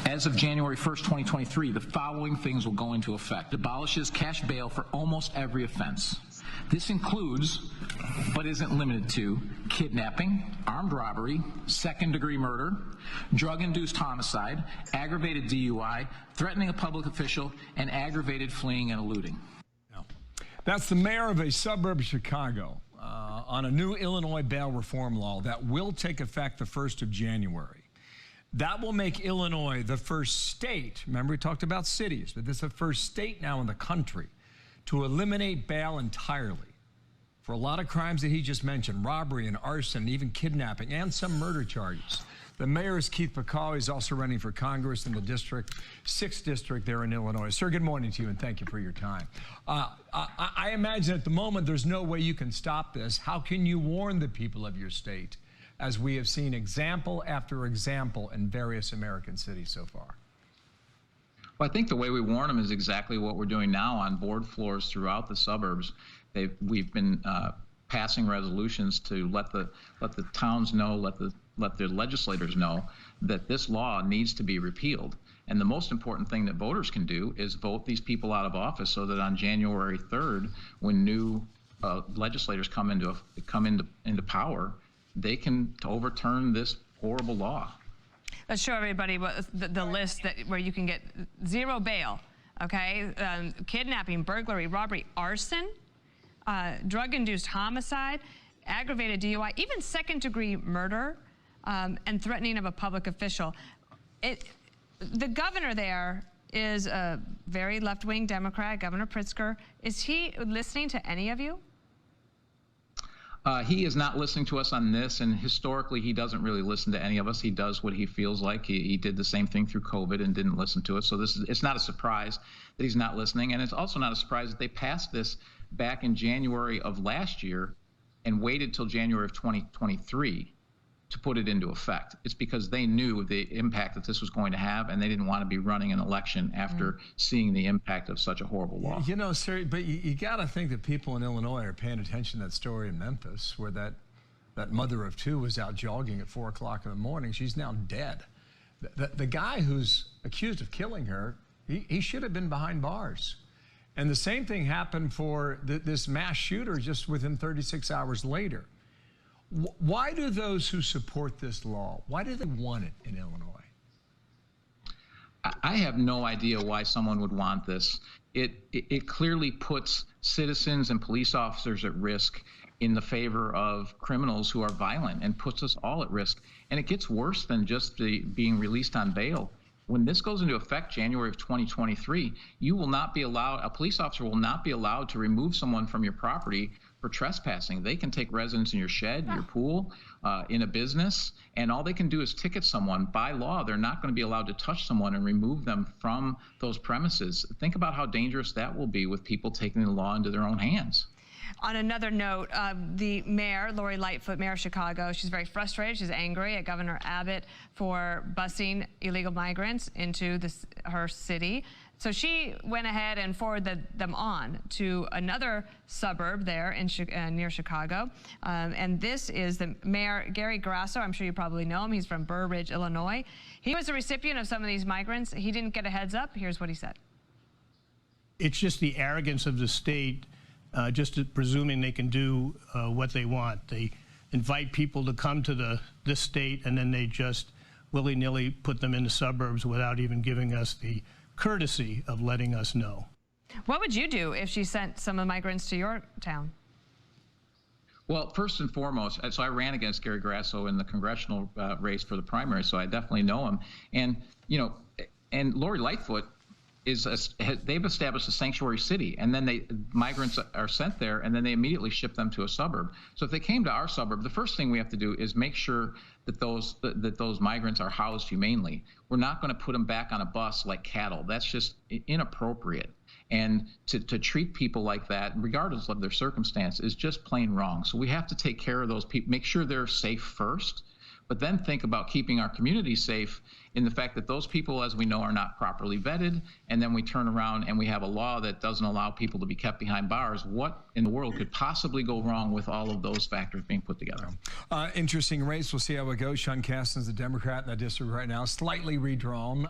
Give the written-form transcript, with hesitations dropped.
As of January 1st, 2023, the following things will go into effect. Abolishes cash bail for almost every offense. This includes, but isn't limited to, kidnapping, armed robbery, second-degree murder, drug-induced homicide, aggravated DUI, threatening a public official, and aggravated fleeing and eluding. That's the mayor of a suburb of Chicago on a new Illinois bail reform law that will take effect the 1st of January. That will make Illinois the first state, remember we talked about cities, but this is the first state now in the country to eliminate bail entirely for a lot of crimes that he just mentioned, robbery and arson, and even kidnapping, and some murder charges. The mayor is Keith Picau. He's also running for Congress in the 6th district there in Illinois. Sir, good morning to you, and thank you for your time. I imagine at the moment there's no way you can stop this. How can you warn the people of your state, as we have seen example after example in various American cities so far? Well, I think the way we warn them is exactly what we're doing now on board floors throughout the suburbs. We've been passing resolutions to let the towns know, let their legislators know that this law needs to be repealed. And the most important thing that voters can do is vote these people out of office so that on January 3rd, when new legislators come into power, they can overturn this horrible law. Let's show everybody what the list where you can get zero bail, okay? Kidnapping, burglary, robbery, arson, drug-induced homicide, aggravated DUI, even second-degree murder, and threatening of a public official. The governor there is a very left-wing Democrat, Governor Pritzker. Is he listening to any of you? He is not listening to us on this, and historically he doesn't really listen to any of us. He does what he feels like. He did the same thing through COVID and didn't listen to us. So it's not a surprise that he's not listening, and it's also not a surprise that they passed this back in January of last year and waited till January of 2023 to put it into effect. It's because they knew the impact that this was going to have, and they didn't want to be running an election after seeing the impact of such a horrible law. You know, sir, but you got to think that people in Illinois are paying attention to that story in Memphis where that mother of two was out jogging at 4 o'clock in the morning. She's now dead. The guy who's accused of killing her, he should have been behind bars. And the same thing happened for this mass shooter just within 36 hours later. Why do those who support this law, why do they want it in Illinois? I have no idea why someone would want this. It clearly puts citizens and police officers at risk in the favor of criminals who are violent and puts us all at risk. And it gets worse than just being released on bail. When this goes into effect January of 2023, you will not be allowed, a police officer will not be allowed to remove someone from your property for trespassing. They can take residence in your shed, your pool, in a business, and all they can do is ticket someone. By law, they're not going to be allowed to touch someone and remove them from those premises. Think about how dangerous that will be with people taking the law into their own hands. On another note, the mayor, Lori Lightfoot, mayor of Chicago, she's very frustrated. She's angry at Governor Abbott for busing illegal migrants into her city. So she went ahead and forwarded them on to another suburb there in near Chicago. And this is the mayor, Gary Grasso. I'm sure you probably know him. He's from Burr Ridge, Illinois. He was a recipient of some of these migrants. He didn't get a heads up. Here's what he said. It's just the arrogance of the state, just presuming they can do what they want. They invite people to come to this state, and then they just willy-nilly put them in the suburbs without even giving us the courtesy of letting us know. What would you do if she sent some of the migrants to your town? Well, first and foremost, so I ran against Gary Grasso in the congressional race for the primary, so I definitely know him. And, you know, and Lori Lightfoot they've established a sanctuary city, and then migrants are sent there, and then they immediately ship them to a suburb. So if they came to our suburb, the first thing we have to do is make sure that those migrants are housed humanely. We're not going to put them back on a bus like cattle. That's just inappropriate. And to treat people like that, regardless of their circumstance, is just plain wrong. So we have to take care of those people, make sure they're safe first, but then think about keeping our community safe in the fact that those people, as we know, are not properly vetted, and then we turn around and we have a law that doesn't allow people to be kept behind bars. What in the world could possibly go wrong with all of those factors being put together? Interesting race. We'll see how it goes. Sean Casten's a Democrat in that district right now, slightly redrawn.